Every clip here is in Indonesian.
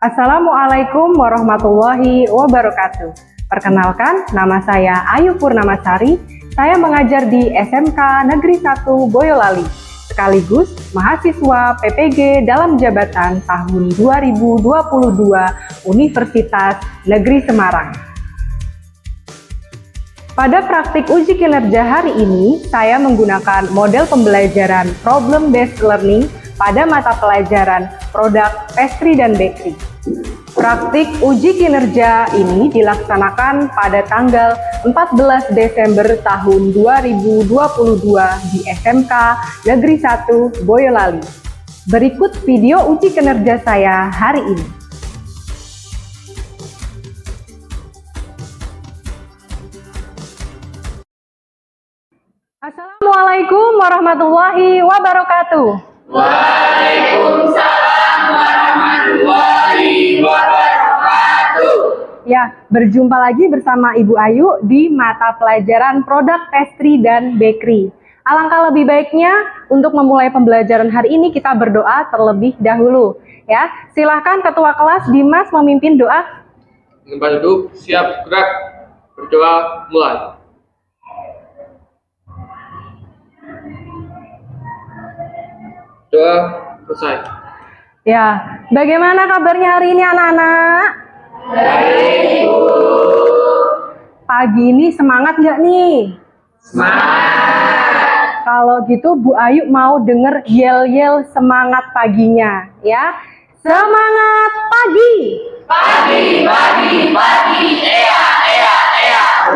Assalamualaikum warahmatullahi wabarakatuh. Perkenalkan, nama saya Ayu Purnamasari. Saya mengajar di SMK Negeri 1 Boyolali, sekaligus mahasiswa PPG dalam jabatan tahun 2022 Universitas Negeri Semarang. Pada praktik uji kinerja hari ini, saya menggunakan model pembelajaran problem-based learning pada mata pelajaran Produk Pastry dan Bakery. Praktik uji kinerja ini dilaksanakan pada tanggal 14 Desember tahun 2022 di SMK Negeri 1 Boyolali. Berikut video uji kinerja saya hari ini. Assalamualaikum warahmatullahi wabarakatuh. Waalaikumsalam warahmatullahi wabarakatuh. Ya, berjumpa lagi bersama Ibu Ayu di mata pelajaran Produk Pastry dan Bakery. Alangkah lebih baiknya untuk memulai pembelajaran hari ini kita berdoa terlebih dahulu. Ya, silahkan Ketua Kelas Dimas memimpin doa. Tempat duduk, siap gerak, berdoa mulai. Doa selesai. Ya, bagaimana kabarnya hari ini anak-anak? Baik, Bu. Pagi ini semangat nggak nih? Semangat. Kalau gitu Bu Ayu mau denger yel-yel semangat paginya, ya. Semangat pagi! Pagi,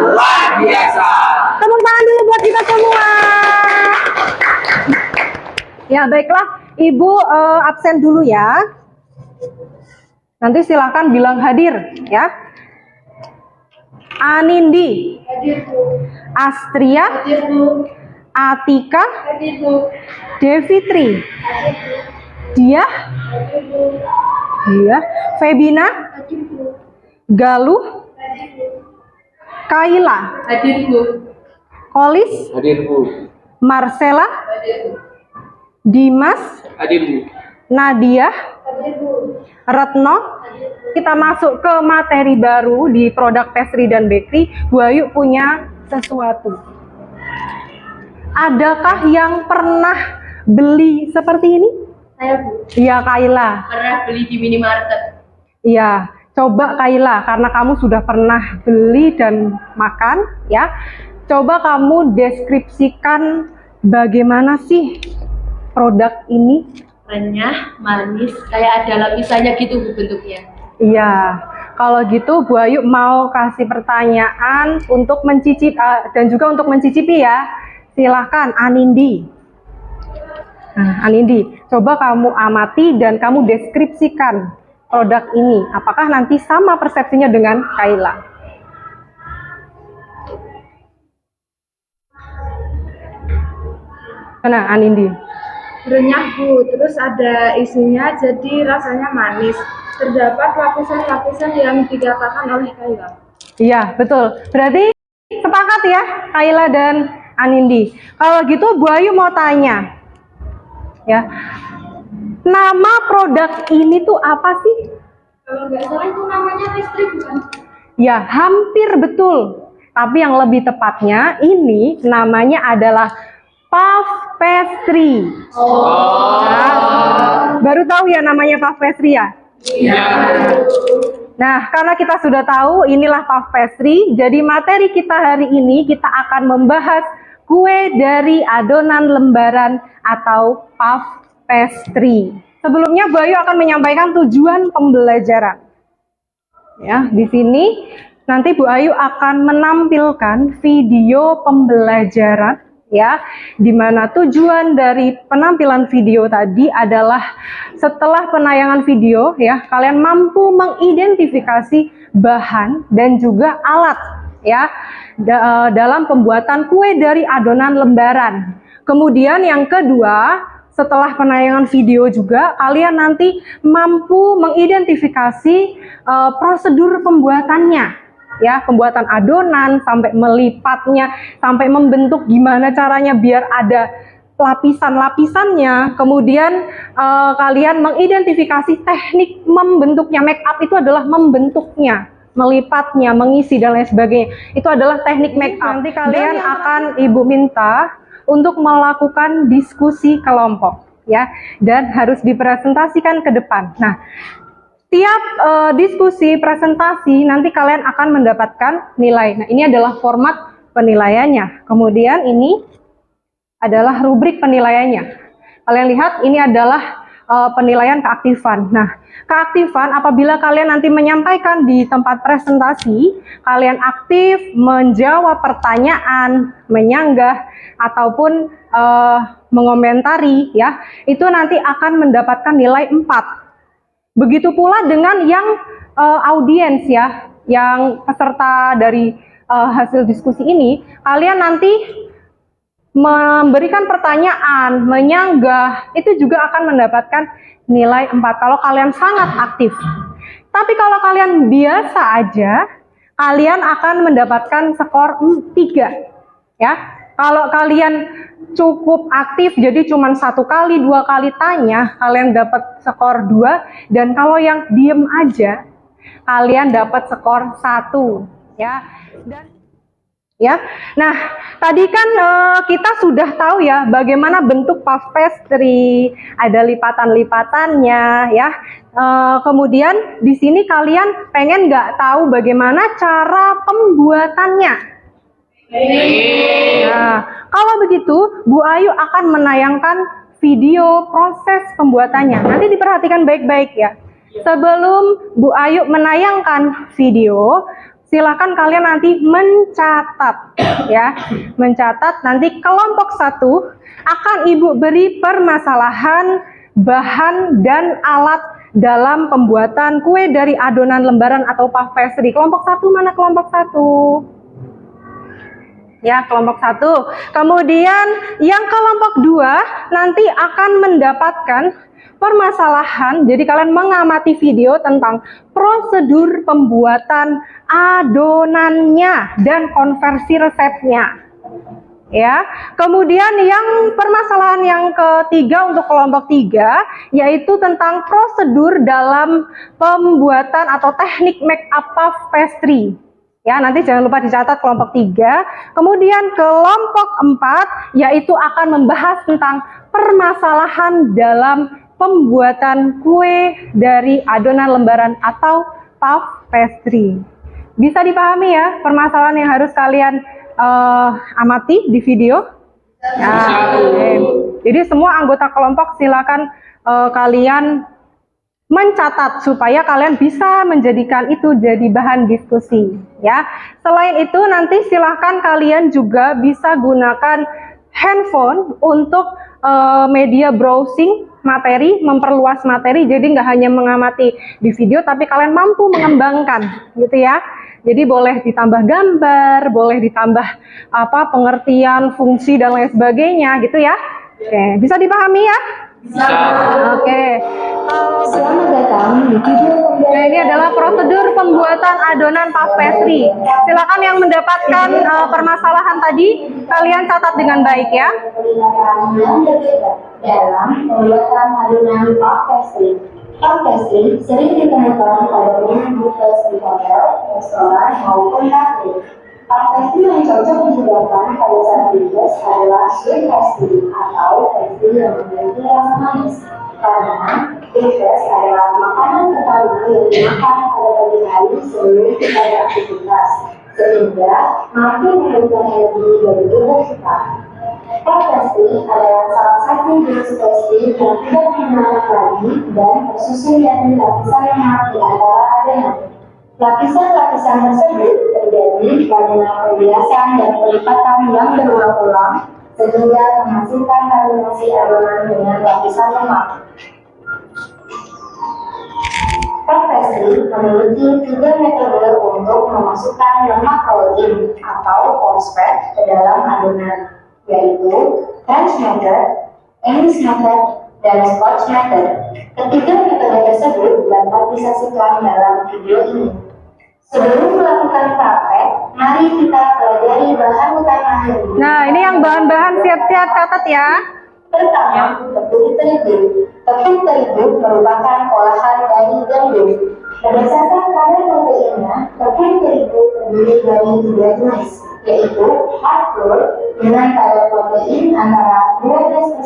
luar biasa. Tepuk tangan dulu buat kita semua. Ya, baiklah. Ibu absen dulu ya. Nanti silakan bilang hadir, ya. Anindi. Hadir, Bu. Astria. Hadir, Bu. Atika. Hadir, Bu. Devitri. Hadir, Bu. Dia. Hadir, Bu. Dia. Febina. Hadir, Bu. Galuh. Hadir, Bu. Kaila. Hadir, Bu. Kolis. Hadir, Bu. Marcella. Hadir, Bu. Dimas. Hadir, Bu. Nadia. Hadir, Bu. Retno. Kita masuk ke materi baru di Produk Pastry dan Bakery. Bu Ayu punya sesuatu. Adakah yang pernah beli seperti ini? Saya, Bu. Iya, Kaila. Pernah beli di minimarket. Iya, coba Kaila, karena kamu sudah pernah beli dan makan, ya. Coba kamu deskripsikan bagaimana sih produk ini. Renyah, manis, kayak ada lapisannya gitu, Bu, bentuknya. Iya, kalau gitu Bu Ayu mau kasih pertanyaan untuk mencicip dan juga untuk mencicipi ya. Silahkan Anindi. Nah, Anindi, coba kamu amati dan kamu deskripsikan produk ini. Apakah nanti sama persepsinya dengan Kaila? Nah, Anindi. Renyah, Bu, terus ada isinya jadi rasanya manis. Terdapat lapisan-lapisan yang dikatakan oleh Kaila. Iya, betul. Berarti sepakat ya Kaila dan Anindi. Kalau gitu Bu Ayu mau tanya. Ya. Nama produk ini tuh apa sih? Kalau nggak salah itu namanya pastry, bukan? Ya, hampir betul. Tapi yang lebih tepatnya ini namanya adalah puff pastry. Nah, baru tahu ya namanya puff pastry ya? Iya. Nah, karena kita sudah tahu inilah puff pastry, jadi materi kita hari ini kita akan membahas kue dari adonan lembaran atau puff pastry. Sebelumnya Bu Ayu akan menyampaikan tujuan pembelajaran. Ya, di sini nanti Bu Ayu akan menampilkan video pembelajaran, ya, di mana tujuan dari penampilan video tadi adalah setelah penayangan video, ya, kalian mampu mengidentifikasi bahan dan juga alat, ya, dalam pembuatan kue dari adonan lembaran. Kemudian yang kedua, setelah penayangan video juga kalian nanti mampu mengidentifikasi prosedur pembuatannya, ya, pembuatan adonan sampai melipatnya, sampai membentuk gimana caranya biar ada lapisan-lapisannya, kemudian kalian mengidentifikasi teknik membentuknya. Make up itu adalah membentuknya, melipatnya, mengisi dan lain sebagainya. Itu adalah teknik make up. Nanti kalian akan Ibu minta untuk melakukan diskusi kelompok ya, dan harus dipresentasikan ke depan. Nah, tiap diskusi presentasi nanti kalian akan mendapatkan nilai. Nah, ini adalah format penilaiannya. Kemudian ini adalah rubrik penilaiannya. Kalian lihat ini adalah penilaian keaktifan. Nah, keaktifan apabila kalian nanti menyampaikan di tempat presentasi, kalian aktif menjawab pertanyaan, menyanggah ataupun mengomentari ya, itu nanti akan mendapatkan nilai 4. Begitu pula dengan yang audiens ya, yang peserta dari hasil diskusi ini, kalian nanti memberikan pertanyaan, menyanggah, itu juga akan mendapatkan nilai 4 kalau kalian sangat aktif. Tapi kalau kalian biasa aja, kalian akan mendapatkan skor 3 ya. Kalau kalian cukup aktif, jadi cuma 1 kali, 2 kali tanya, kalian dapat skor 2. Dan kalau yang diem aja, kalian dapat skor 1 ya. Dan ya, nah tadi kan kita sudah tahu ya bagaimana bentuk puff pastry, ada lipatan-lipatannya ya. Kemudian di sini kalian pengen nggak tahu bagaimana cara pembuatannya? Nah, kalau begitu Bu Ayu akan menayangkan video proses pembuatannya. Nanti diperhatikan baik-baik ya. Sebelum Bu Ayu menayangkan video, silakan kalian nanti mencatat ya, mencatat. Nanti kelompok 1 akan Ibu beri permasalahan, bahan dan alat dalam pembuatan kue dari adonan lembaran atau puff pastry. Kelompok 1 mana kelompok 1? Ya, kelompok 1. Kemudian yang kelompok 2 nanti akan mendapatkan permasalahan. Jadi kalian mengamati video tentang prosedur pembuatan adonannya dan konversi resepnya. Ya. Kemudian yang permasalahan yang ketiga untuk kelompok 3 yaitu tentang prosedur dalam pembuatan atau teknik make up puff pastry. Ya, nanti jangan lupa dicatat kelompok 3. Kemudian kelompok 4 yaitu akan membahas tentang permasalahan dalam pembuatan kue dari adonan lembaran atau puff pastry. Bisa dipahami ya permasalahan yang harus kalian amati di video? Ya, jadi semua anggota kelompok silakan kalian mencatat supaya kalian bisa menjadikan itu jadi bahan diskusi ya. Selain itu nanti silahkan kalian juga bisa gunakan handphone untuk media browsing materi, memperluas materi. Jadi nggak hanya mengamati di video tapi kalian mampu mengembangkan gitu ya. Jadi boleh ditambah gambar, boleh ditambah pengertian fungsi dan lain sebagainya gitu ya. Oke, bisa dipahami ya? Oke. Selamat datang di video pembuatan. Nah, ini adalah prosedur pembuatan adonan puff pastry. Silakan yang mendapatkan permasalahan tadi kalian catat dengan baik ya. Dalam pembuatan adonan puff pastry. Puff pastry sering ditemukan pada menu pastry hotel, restoran maupun kafe. Puff pastry yang cocok digunakan pada saat dibes adalah sweet pastry atau pastry yang memiliki rasa manis. Karena dibes adalah makanan pertama yang dimakan pada pagi hari sebelum kita beraktivitas, sehingga mampu memberikan energi dari tubuh kita. Puff pastry adalah salah satu jenis pastry yang tidak menggunakan lagi dan tersusun dari lapisan lemak di antara adonan. Lapisan-lapisan tersebut terjadi karena pembiasan dan pelipatan yang berulang-ulang sehingga menghasilkan kombinasi adonan dengan lapisan lemak. Puff pastry memiliki 3 metode untuk memasukkan lemak protein atau phosphat ke dalam adonan, yaitu French method, English method, dan Scotch method. Ketiga metode tersebut dapat disaksikan dalam video ini. Sebelum melakukan praktek, mari kita pelajari bahan utama ini. Nah, ini yang bahan-bahan siap-siap catat ya. Pertama, tepung terigu. Tepung terigu merupakan olahan dari gandum. Berdasarkan kadar proteinnya, tepung terigu terdiri dari tiga jenis, yaitu hard flour dengan kadar protein antara 12%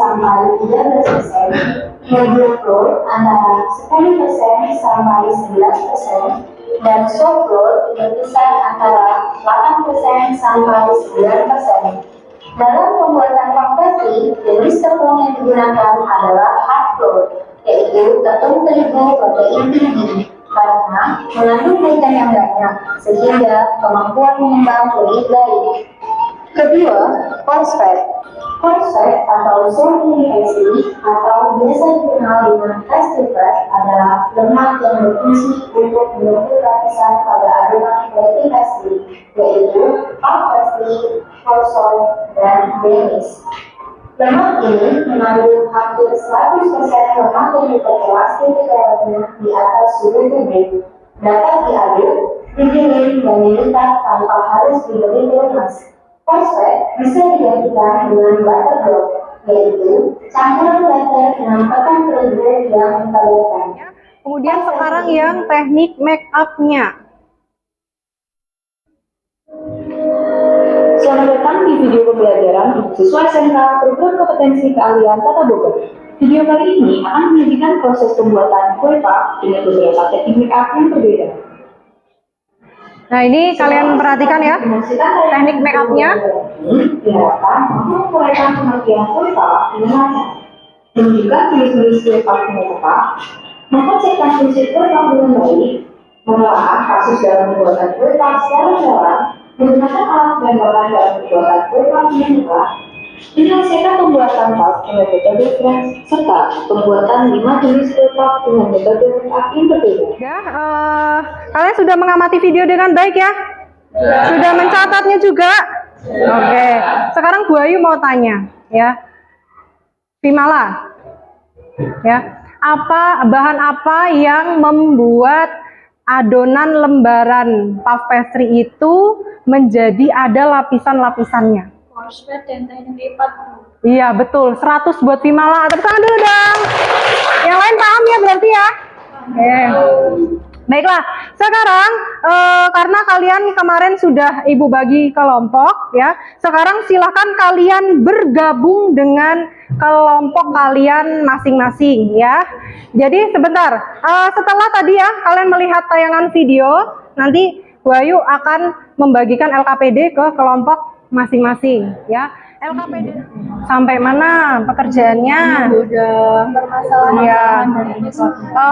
sampai 13%, medium flour antara 10% sampai 11%, dan soft flour berkisar antara 8% sampai 9%. Dalam pembuatan pastry, jenis tepung yang digunakan adalah hard flour, yaitu tepung terigu protein tinggi, karena mengandung gluten yang banyak, sehingga kemampuan mengembang lebih baik. Kedua, coarse fat. Coarse fat atau semi acid atau biasa dikenal dengan trans fat adalah lemak yang berfungsi untuk membentuk lapisan pada adonan baking pastry, yaitu puff pastry, croissant, dan brownies. Lemak ini mengandung hampir 100% lemak yang diperkeras titik-titiknya di atas suhu tubuh, dapat diaduk, digiling, dan dilipat tanpa harus diberi pelumas. Fosfat bisa digantikan dengan buttermilk, yaitu campuran butter dengan tepung terigu yang dipadatkan. Kemudian sekarang yang teknik make up-nya. Selamat datang di video pembelajaran untuk siswa SMK program kompetensi keahlian tata boga. Video kali ini akan menyajikan proses pembuatan kue puff dengan beberapa teknik make up yang berbeda. Nah, ini kalian perhatikan ya, teknik make up-nya. Diharapkan mampu menguraikan pengertian kue puff dengan lancar, menunjukkan tulis-tulis kue puff dengan tepat, mengkonsepkan fungsi kue puff dengan baik, menelaah kasus dalam pembuatan kue puff secara jalan, menggunakan alat dan bahan dalam pembuatan kue puff yang mudah, menyelesaikan pembuatan puff dengan metode fresh, serta pembuatan 5 jenis kue puff dengan metode make up yang berbeda. Ya, kalian sudah mengamati video dengan baik ya? Sudah mencatatnya juga? Oke, sekarang Bu Ayu mau tanya ya, Vimala, ya, bahan apa yang membuat adonan lembaran puff pastry itu menjadi ada lapisan-lapisannya? Coarse fat dan teknik lipat. Iya betul, 100 buat Vimala. Tepuk tangan dulu dong. Yang lain paham ya berarti ya? Baiklah, sekarang karena kalian kemarin sudah Ibu bagi kelompok ya, sekarang silahkan kalian bergabung dengan kelompok kalian masing-masing ya. Jadi sebentar, setelah tadi ya kalian melihat tayangan video, nanti Wahyu akan membagikan LKPD ke kelompok masing-masing ya. LKPD sampai mana pekerjaannya? Ya,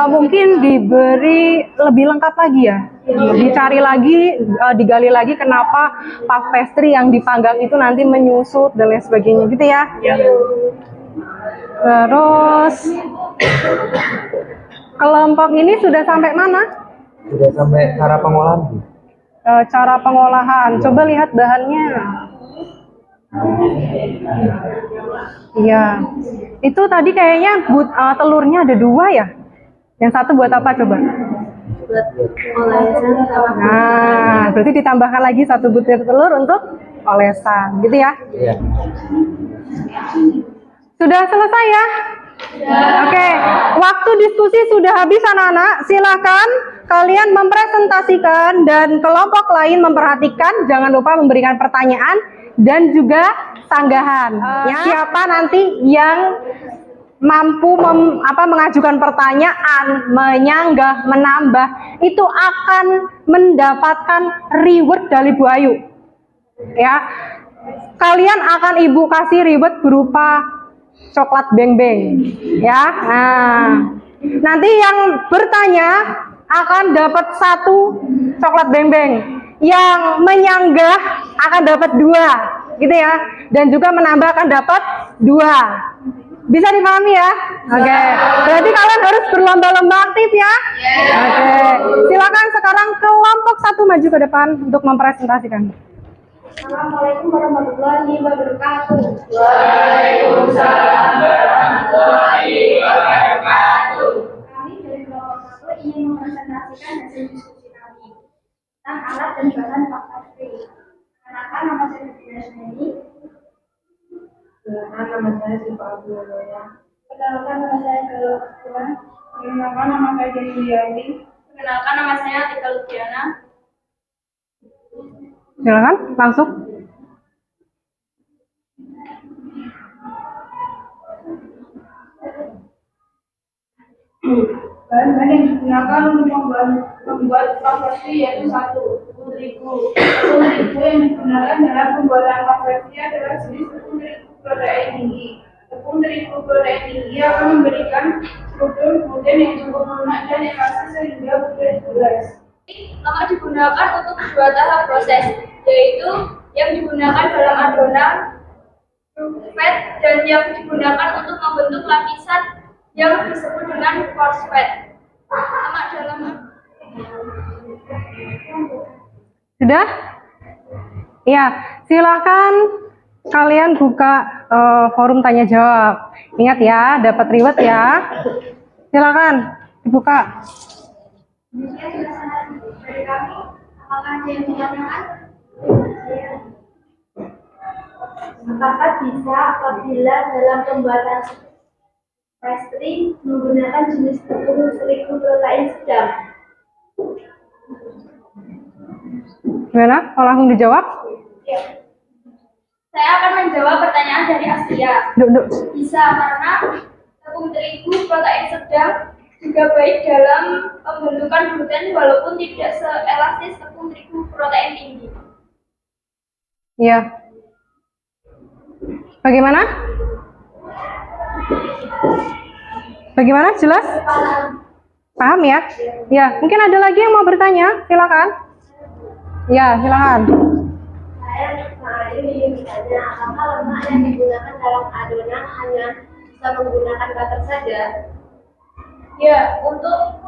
mungkin diberi lebih lengkap lagi ya. Dicari lagi, digali lagi kenapa puff pastry yang dipanggang itu nanti menyusut dan lain sebagainya gitu ya. Terus kelompok ini sudah sampai mana? Sudah sampai cara pengolahan. Cara pengolahan. Coba lihat bahannya. Iya, itu tadi kayaknya telurnya ada 2 ya. Yang satu buat apa coba? Buat olesan sama. Nah, berarti ditambahkan lagi 1 butir telur untuk olesan, gitu ya? Iya. Sudah selesai ya? Oke, waktu diskusi sudah habis anak-anak. Silakan kalian mempresentasikan dan kelompok lain memperhatikan. Jangan lupa memberikan pertanyaan dan juga sanggahan. Ya. Siapa nanti yang mampu mengajukan pertanyaan, menyanggah, menambah, itu akan mendapatkan reward dari Bu Ayu. Ya, kalian akan Ibu kasih reward berupa coklat beng-beng. Ya, nah, nanti yang bertanya akan dapat 1 coklat beng-beng. Yang menyanggah akan dapat 2, gitu ya. Dan juga menambah akan dapat 2. Bisa dipahami ya? Oke. Berarti kalian harus berlomba-lomba aktif ya? Oke. Silakan sekarang kelompok 1 maju ke depan untuk mempresentasikan. Assalamualaikum warahmatullahi wabarakatuh. Waalaikumsalam warahmatullahi wabarakatuh. Kami dari kelompok 1 ingin mempresentasikan hasil diskusi kami tentang alat dan bahan puff pastry. Kenalkan, nama saya Fitri Asmeni. Perkenalkan, nama saya Siva Abdulloya. Perkenalkan, nama saya Galuh. Perkenalkan, nama saya Dewi Yanti. Perkenalkan, nama saya Tika Luciana. Silakan langsung. Bahan-bahan yang digunakan untuk membuat konversi yaitu 1. Tepung terigu. Tepung terigu yang digunakan dalam pembuatan konversi adalah jenis tepung terigu protein tinggi. Tepung terigu protein tinggi akan memberikan struktur gluten yang cukup lunak dan elastis sehingga mudah diulas. Lemak digunakan untuk dua tahap proses, yaitu yang digunakan dalam adonan fat dan yang digunakan untuk membentuk lapisan yang disebut dengan coarse fat. Lemak dalam Sudah? Ya, silakan kalian buka forum tanya jawab. Ingat ya, dapat reward ya. Silakan dibuka. Dari kami, apakah ada yang ditanyakan? Apakah bisa apabila dalam pembuatan pastry menggunakan jenis tepung terigu protein sedang? Gimana? Mau langsung dijawab? Saya akan menjawab pertanyaan dari Asia. Duk. Bisa karena tepung terigu protein sedang juga baik dalam pembentukan gluten walaupun tidak seelastis tepung terigu protein tinggi. Iya. Bagaimana? Bagaimana? Jelas? Paham ya? Ya, mungkin ada lagi yang mau bertanya? Silakan. Ya, silakan. Saya ingin bertanya, apakah lemak yang digunakan dalam adonan hanya bisa menggunakan butter saja? Ya, untuk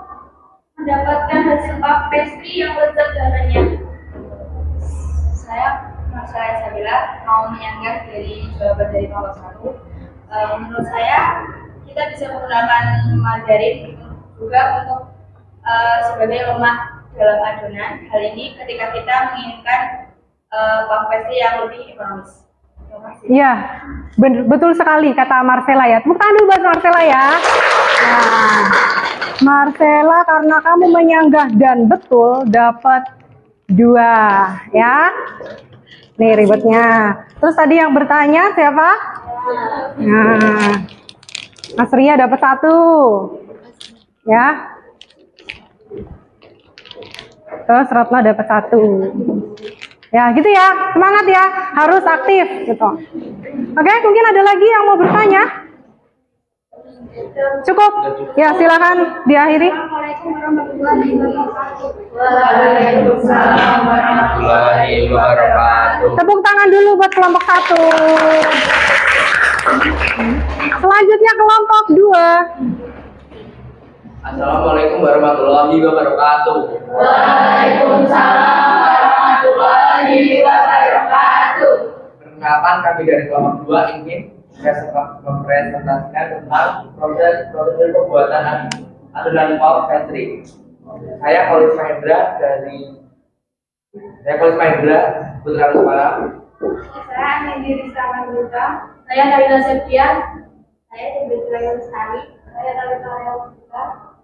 mendapatkan hasil puff pastry yang lezat dan renyah. Saya Sabila mau menyanggah dari jawaban dari nomor 1. Menurut saya kita bisa menggunakan margarin juga untuk sebagai lemak dalam adonan. Hal ini ketika kita menginginkan puff pastry yang lebih ekonomis. Iya, betul sekali kata Marcella ya. Tepuk tangan dulu buat Marcella ya. Nah, Marcella karena kamu menyanggah dan betul dapat 2 ya. Nih ribetnya. Terus tadi yang bertanya siapa? Nah, Mas Ria dapat 1 ya. Terus Ratna dapat 1. Ya gitu ya, semangat ya, harus aktif gitu. Oke, mungkin ada lagi yang mau bertanya? Cukup? Ya silakan diakhiri. Assalamualaikum warahmatullahi wabarakatuh. Waalaikumsalam warahmatullahi wabarakatuh. Tepuk tangan dulu buat kelompok 1. Selanjutnya kelompok 2. Assalamualaikum warahmatullahi wabarakatuh. Waalaikumsalam warahmatullahi wabarakatuh. Perkenalkan, kami dari kelompok 2 ingin mempresentasikan tentang proses pembuatan adonan puff pastry. Saya Kolis Mahendra Putra Rusmala. Saya Anindri Rizka Duta. Saya Karina Septian. Saya Dewi Lestari. Saya Talita Lewita.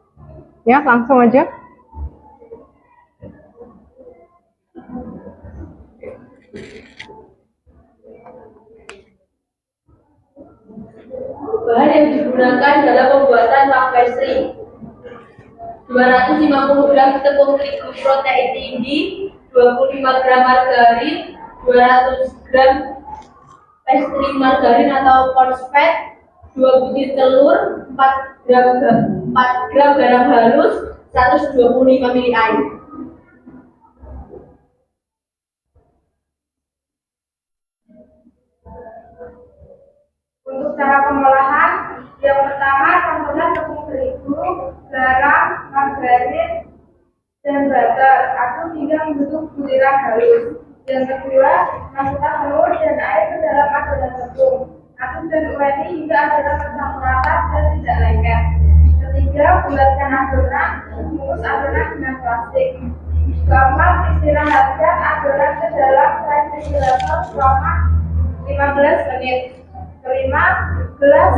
Ya langsung aja. Bahan yang digunakan dalam pembuatan puff pastry: 250 gram tepung terigu protein tinggi, 25 gram margarin, 200 gram pastry margarin atau coarse fat, 2 butir telur, 4 gram garam halus, 125 ml air. Untuk cara pengolahan, yang pertama campuran tepung terigu, garam, margarin, dan butter. Aduk hingga membentuk butiran halus. Yang kedua, masukkan telur dan air ke dalam adonan tepung. Aduk dan uleni hingga adonan tercampur rata dan tidak lengket. Ketiga, bulatkan adonan, bungkus adonan dengan plastik. Keempat, istirahatkan adonan ke dalam ventilator selama 15 menit. Kelima, kelima, gelas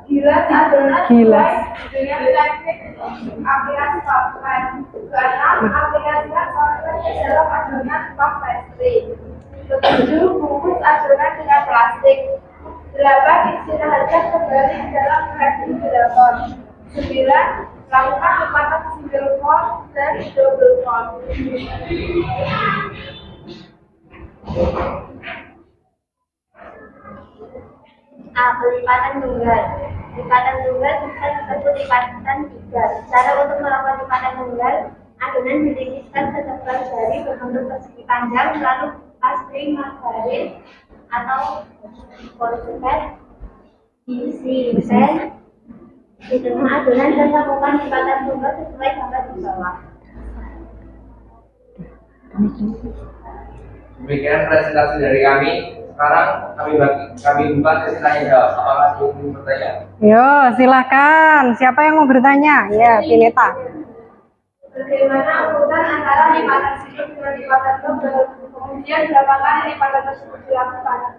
gilas adonan sesuai dengan teknik aplikasi software. Keenam, aplikasikan software di dalam adonan puff pastry. Ketujuh, bungkus adonan dengan plastik. 8, istirahatkan kembali di dalam refrigerator. 9, lakukan lipatan single fold dan double fold. Pelipatan tunggal. Lipatan tunggal bisa disebut lipatan tiga. Cara untuk melakukan lipatan tunggal, adonan ditipiskan setebal jari berbentuk persegi panjang, lalu pastry margarin atau porcupet disimpan di tengah adonan dan lakukan lipatan tunggal sesuai gambar di bawah. Demikian presentasi dari kami. Sekarang kami buka sesi tanya jawab. Apakah ingin bertanya? Yo, silakan. Siapa yang mau bertanya? Ya, Pineta. Bagaimana urutan antara lipatan single dengan lipatan double? Kemudian berapa kali lipatan tersebut dilakukan?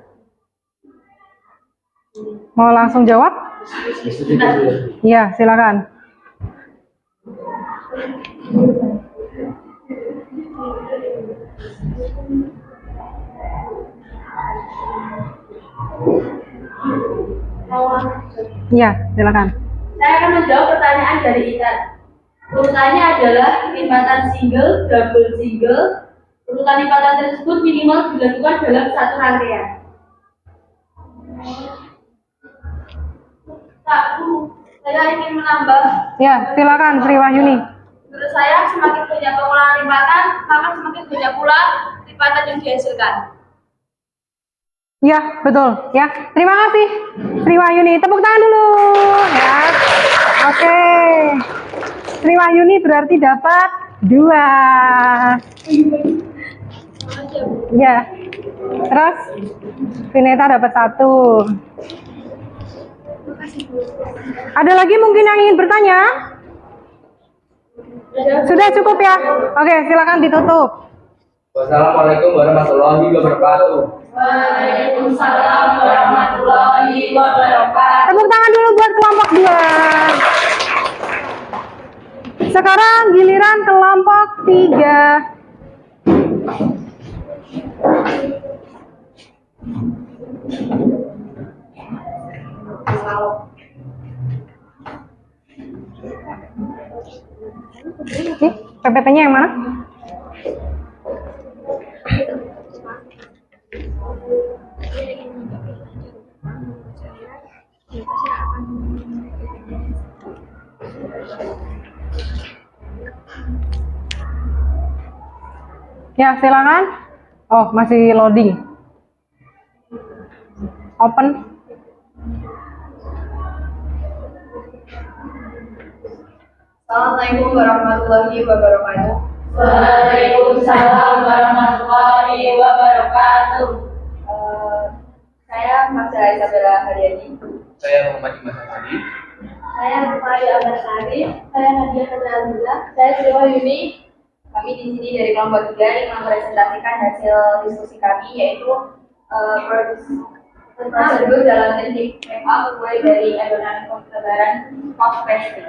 Mau langsung jawab? Ya, silakan. Ya, silakan. Saya akan menjawab pertanyaan dari Ikan. Urutannya adalah lipatan single, double single. Urutan lipatan tersebut minimal dilakukan dalam satu rangkaian. Saya ingin menambah. Ya, silakan Sri Wahyuni. Menurut saya, semakin banyak pengulangan lipatan, maka semakin banyak pula lipatan yang dihasilkan. Ya, betul. Ya, terima kasih Sri Wahyuni. Tepuk tangan dulu. Ya, oke. Sri Wahyuni berarti dapat 2. Ya. Terus Pineta dapat 1. Ada lagi mungkin yang ingin bertanya? Sudah cukup ya? Oke, silakan ditutup. Wassalamualaikum warahmatullahi wabarakatuh. Waalaikumsalam warahmatullahi wabarakatuh. Tepuk tangan dulu buat kelompok 2. Sekarang giliran kelompok 3. PPT-nya yang mana? Ya, silakan. Oh, masih loading. Open. Assalamualaikum warahmatullahi wabarakatuh. Waalaikumsalam warahmatullahi wabarakatuh. Saya Marsha Isabella Haryani. Saya Muhammad Iman Hadi. Saya Rufai Abasari. Saya Nadia Fernanda. Saya Sri Wahyuni. Kami di sini dari kelompok 3 yang mempresentasikan hasil diskusi kami, yaitu prosedur dalam teknik make up mulai dari adonan lebaran puff pastry.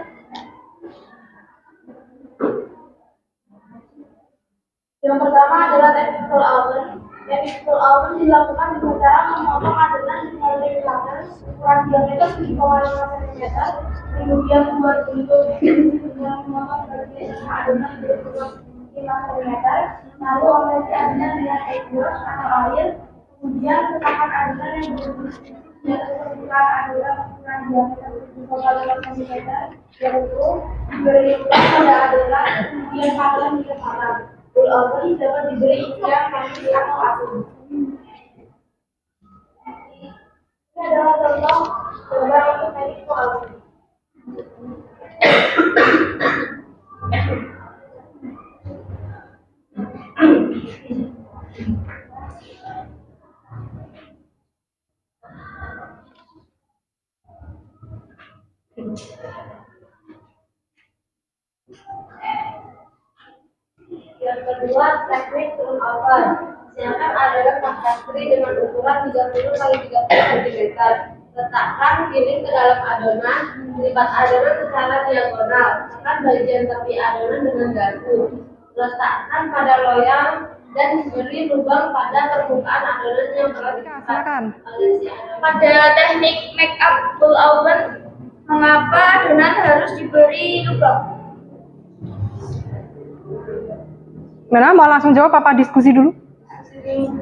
Yang pertama adalah technical oven. Technical oven dilakukan dengan cara memotong adonan dengan lingkaran ukuran diameter 7,5 cm, kemudian membuat bentuk dengan memotong bagian adonan berukuran 5 cm, lalu olesi adonan dengan egg wash atau air, kemudian letakkan adonan yang di atas permukaan adonan ukuran diameter 7,5 cm, yaitu diberi pada adonan, kemudian panggang hingga matang. Full oven dapat diberi isian pancake atau asin. Ini adalah contoh gambar untuk technical oven. Yang kedua, teknik turn over. Siapkan adonan puff pastry dengan ukuran 30 kali 30 cm. Letakkan filling ke dalam adonan, lipat adonan secara diagonal. Tekan bagian tepi adonan dengan garpu. Letakkan pada loyang dan beri lubang pada permukaan adonan yang telah Silakan. Pada teknik make up pull oven, mengapa adonan harus diberi lubang? Mana mau langsung jawab apa diskusi dulu?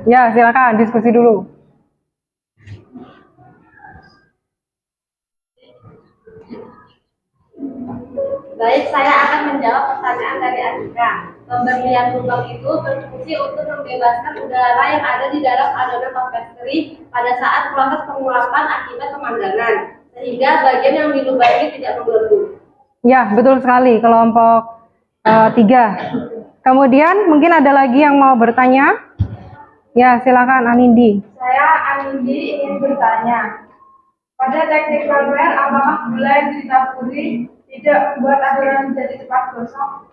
Ya, silakan diskusi dulu. Baik, saya akan menjawab pertanyaan dari Andika. Pemberian lubang itu berfungsi untuk membebaskan udara yang ada di dalam adonan puff pastry pada saat proses pengulapan akibat pemandangan, sehingga bagian yang dilubangi tidak menggelembung. Ya, betul sekali, kelompok 3. Kemudian mungkin ada lagi yang mau bertanya? Ya, silakan Anindi. Saya Anindi ingin bertanya, pada teknik lamer apakah gula yang ditaburi tidak membuat adonan menjadi cepat gosong?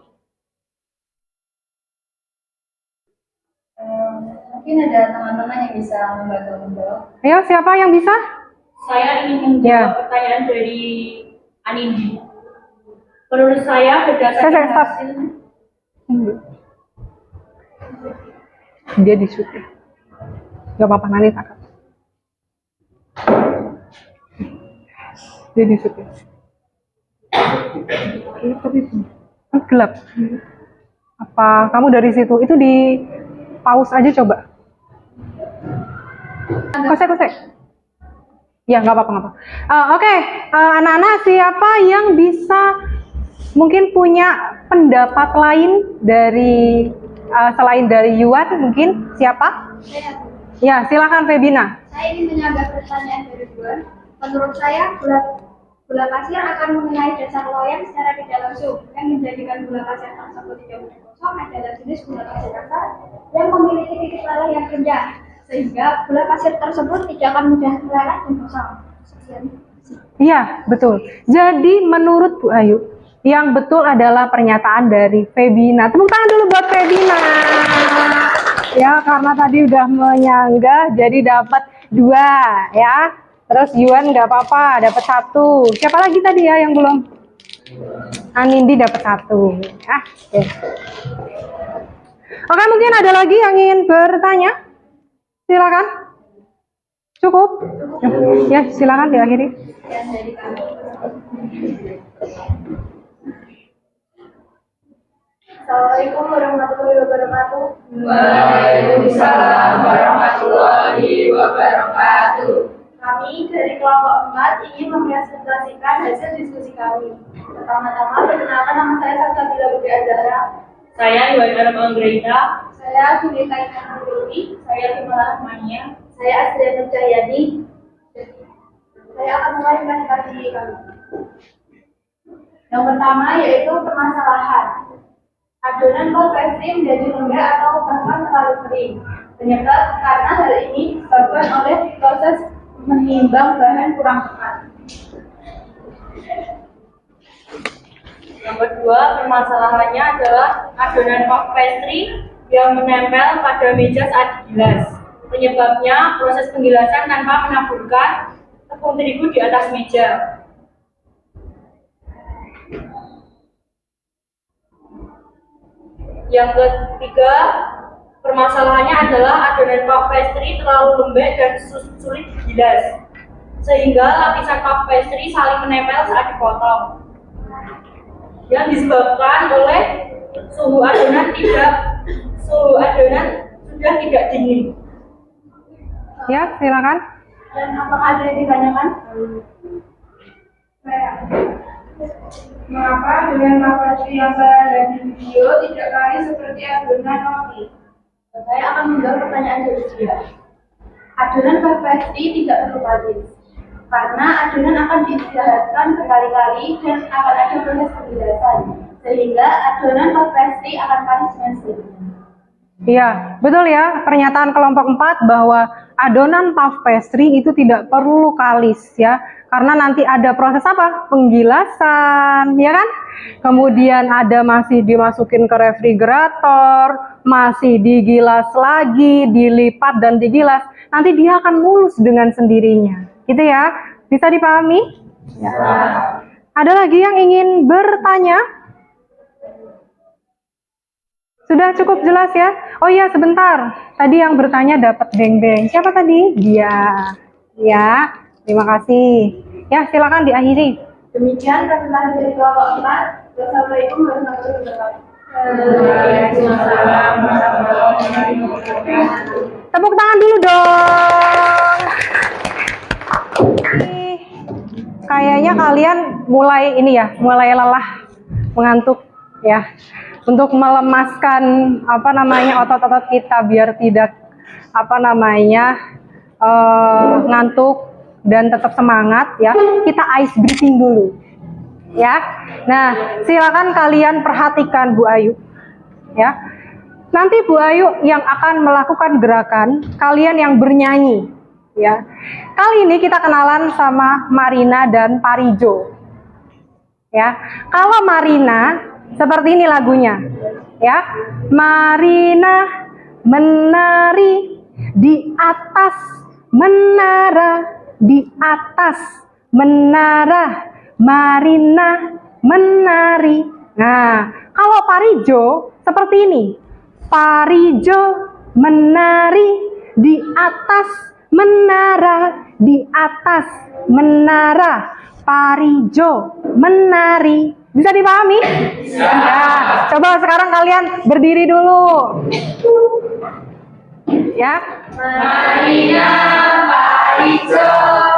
Mungkin ada teman-teman yang bisa membantu menjawab. Ayo, siapa yang bisa? Saya ingin menjawab pertanyaan dari Anindi. Menurut saya berdasarkan Stop. hasil Dia disuruh. Gak apa-apa, nanti takut. Dia disuruh. Tapi kan gelap. Apa kamu dari situ? Itu di pause aja coba. Kosek. Ya, nggak apa-apa. Oke, anak-anak siapa yang bisa mungkin punya pendapat lain dari selain dari Yuan, mungkin siapa? Ya, silakan Febina. Saya ingin menyanggah pertanyaan dari Yuan. Menurut saya, gula pasir akan mengenai dasar loyang secara tidak langsung, yang menjadikan gula pasir tersebut tidak mudah gosong adalah jenis gula pasir kasar yang memiliki titik leleh yang rendah, sehingga gula pasir tersebut tidak akan mudah meleleh dan gosong. Sekian. Iya, betul. Jadi menurut Bu Ayu, yang betul adalah pernyataan dari Febina. Tepuk tangan dulu buat Febina. Ya, karena tadi udah menyanggah, jadi dapat 2 ya. Terus Yuan nggak apa-apa, dapat 1. Siapa lagi tadi ya yang belum? Anindi dapat 1. Oke. Oke, mungkin ada lagi yang ingin bertanya? Silakan. Cukup? Ya, silakan diakhiri. Assalamualaikum warahmatullahi wabarakatuh. Waalaikumsalam warahmatullahi wabarakatuh. Kami dari kelompok 4 ingin mempresentasikan hasil diskusi kami. Pertama-tama, perkenalkan nama saya Salsabila Budi Azhara. Saya Iwan Arab Anggraita. Saya Julita Iman Dewi. Saya Himala Rahmania. Saya Asriana Cahyadi. Saya akan mulai presentasi kami. Yang pertama yaitu permasalahan. Adonan puff pastry menjadi lembek atau bahkan terlalu kering. Penyebab karena hal ini disebabkan oleh proses menimbang bahan kurang tepat. Yang kedua, permasalahannya adalah adonan puff pastry yang menempel pada meja saat digilas. Penyebabnya proses penggilasan tanpa menaburkan tepung terigu di atas meja. Yang ketiga, permasalahannya adalah adonan puff pastry terlalu lembek dan sulit digilas, sehingga lapisan puff pastry saling menempel saat dipotong. Yang disebabkan oleh suhu adonan sudah tidak dingin. Ya, silakan. Dan apakah ada yang ditanyakan? Mengapa adonan puff pastry yang berada di video tidak kari seperti adonan roti? Saya akan menjawab pertanyaan dari dia. Adonan puff pastry tidak perlu paris, karena adonan akan diistirahatkan berkali-kali dan akan ada proses penggilasan, sehingga adonan puff pastry akan paris dengan sendirinya. Iya, betul ya, pernyataan kelompok 4 bahwa adonan puff pastry itu tidak perlu kalis ya, karena nanti ada proses apa? Penggilasan, ya kan? Kemudian ada masih dimasukin ke refrigerator, masih digilas lagi, dilipat dan digilas, nanti dia akan mulus dengan sendirinya. Gitu ya. Bisa dipahami? Ya. Ada lagi yang ingin bertanya? Sudah cukup jelas ya? Oh iya, sebentar. Tadi yang bertanya dapat beng-beng. Siapa tadi? Dia. Ya, terima kasih. Ya, silakan diakhiri. Demikian presentasi dari kelompok 4. Wassalamualaikum warahmatullahi wabarakatuh. Tepuk tangan dulu dong. Kayaknya kalian mulai ini ya, mulai lelah, mengantuk ya. Untuk melemaskan otot-otot kita biar tidak ngantuk dan tetap semangat ya. Kita ice breathing dulu. Ya. Nah, silakan kalian perhatikan Bu Ayu. Ya. Nanti Bu Ayu yang akan melakukan gerakan, kalian yang bernyanyi. Ya. Kali ini kita kenalan sama Marina dan Parijo. Ya. Kalau Marina seperti ini lagunya. Ya. Marina menari di atas menara, di atas menara, Marina menari. Nah, kalau Parijo seperti ini. Parijo menari di atas menara, di atas menara, Parijo menari. Bisa dipahami? Ya, coba sekarang kalian berdiri dulu. Ya. Marina, Parijo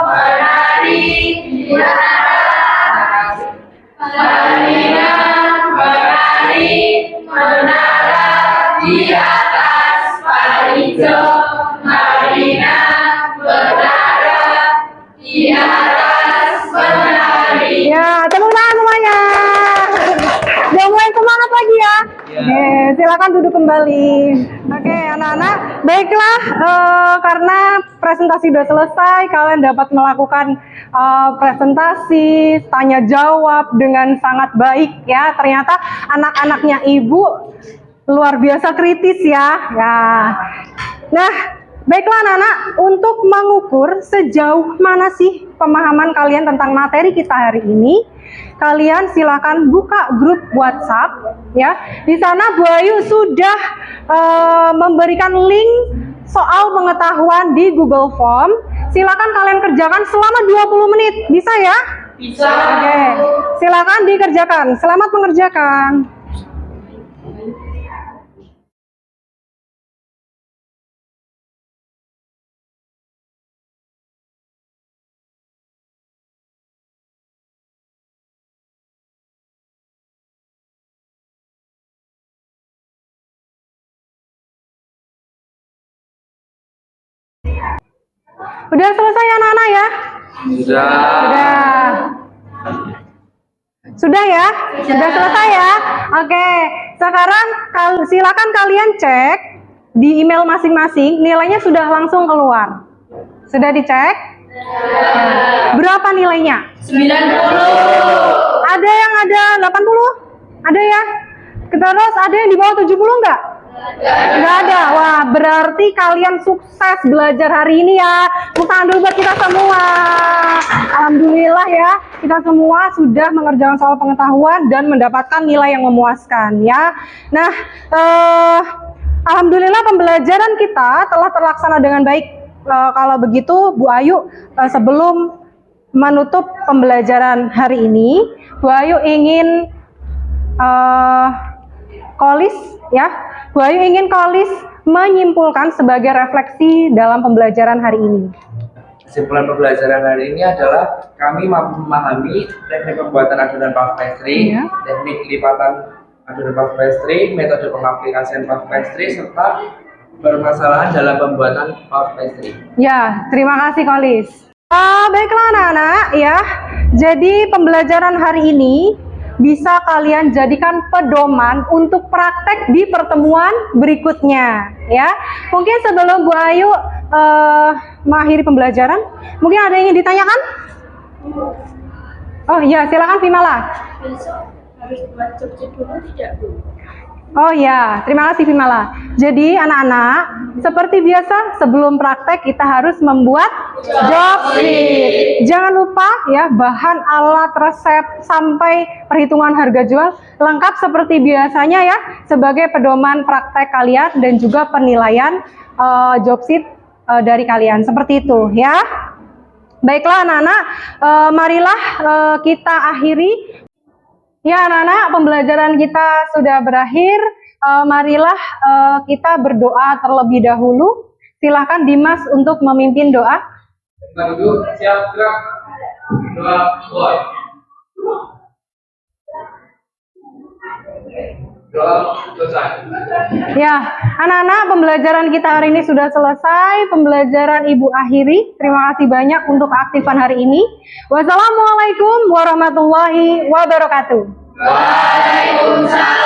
menari di atas. Marina menari menara di atas. Parijo, Marina menara di atas menari. Ya, tepuk tangan semuanya. Udah mulai semangat lagi ya. Silakan duduk kembali. Oke, anak-anak, baiklah, karena presentasi sudah selesai, kalian dapat melakukan presentasi, tanya jawab dengan sangat baik ya. Ternyata anak-anaknya Ibu luar biasa kritis ya. Nah, baiklah anak-anak, untuk mengukur sejauh mana sih pemahaman kalian tentang materi kita hari ini, kalian silakan buka grup WhatsApp ya. Di sana Bu Ayu sudah memberikan link soal pengetahuan di Google Form. Silakan kalian kerjakan selama 20 menit. Bisa ya? Bisa. Oke. Silakan dikerjakan. Selamat mengerjakan. Udah selesai anak-anak ya? Sudah ya? Sudah selesai ya? Oke, sekarang silakan kalian cek di email masing-masing, nilainya sudah langsung keluar. Sudah dicek? Berapa nilainya? 90. Ada yang ada 80? Ada ya? Terus ada yang di bawah 70 enggak? Enggak ada. Wah, berarti kalian sukses belajar hari ini ya. Tepuk tangan dulu buat kita semua. Alhamdulillah ya, kita semua sudah mengerjakan soal pengetahuan dan mendapatkan nilai yang memuaskan ya. Nah, alhamdulillah pembelajaran kita telah terlaksana dengan baik. Kalau begitu, Bu Ayu, sebelum menutup pembelajaran hari ini, Bu Ayu ingin Kolis ya, Bu Ayu ingin Kolis menyimpulkan sebagai refleksi dalam pembelajaran hari ini. Kesimpulan pembelajaran hari ini adalah kami mampu memahami teknik pembuatan adonan puff pastry, teknik lipatan adonan puff pastry, metode pengaplikasian puff pastry, serta permasalahan dalam pembuatan puff pastry. Ya, terima kasih Kolis. Baiklah anak-anak ya, jadi pembelajaran hari ini bisa kalian jadikan pedoman untuk praktek di pertemuan berikutnya ya. Mungkin sebelum Bu Ayu mengakhiri pembelajaran, mungkin ada yang ingin ditanyakan? Oh iya, silakan Vimala. Besok harus buat jogja dulu tidak, Bu? Oh ya, terima kasih Vimala. Jadi anak-anak, seperti biasa sebelum praktek kita harus membuat job sheet. Jangan lupa ya, bahan, alat, resep, sampai perhitungan harga jual lengkap seperti biasanya ya, sebagai pedoman praktek kalian dan juga penilaian job sheet dari kalian. Seperti itu ya. Baiklah anak-anak, marilah kita akhiri. Ya anak-anak, pembelajaran kita sudah berakhir. Marilah kita berdoa terlebih dahulu. Silahkan Dimas untuk memimpin doa. Kita duduk, siap, gerak. Doa, mulai. Doa, selesai. Ya, anak-anak, pembelajaran kita hari ini sudah selesai. Pembelajaran Ibu akhiri. Terima kasih banyak untuk keaktifan hari ini. Wassalamualaikum warahmatullahi wabarakatuh. Waalaikumsalam.